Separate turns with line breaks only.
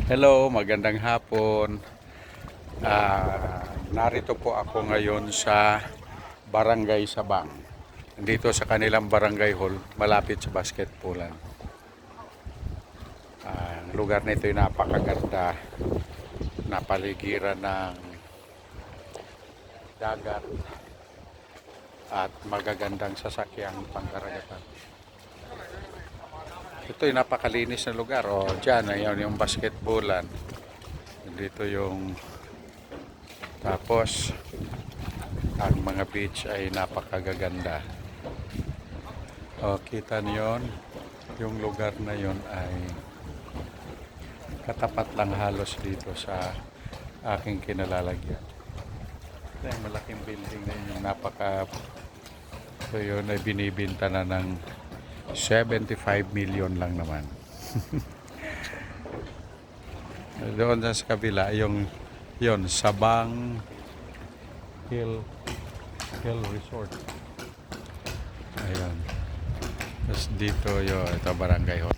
Hello, magandang hapon. Narito po ako ngayon sa Barangay Sabang. Dito sa kanilang barangay hall, malapit sa basketballan. Ang lugar nito ay napakaganda. Napaligiran ng dagat at magagandang sasakyang pangkaragatan. Ito ay napakalinis na lugar. O, dyan, ayun yung basketballan. Dito yung tapos ang mga beach ay napakagaganda. O, kita niyo yung lugar na yon ay katapat lang halos dito sa aking kinalalagyan. Ito yung malaking building na yun, yung ito yun ay binibinta na ng 75 million lang naman. Doon sa kabila, yung Sabang Hill Resort. Ayan. Tapos dito ito barangay hall.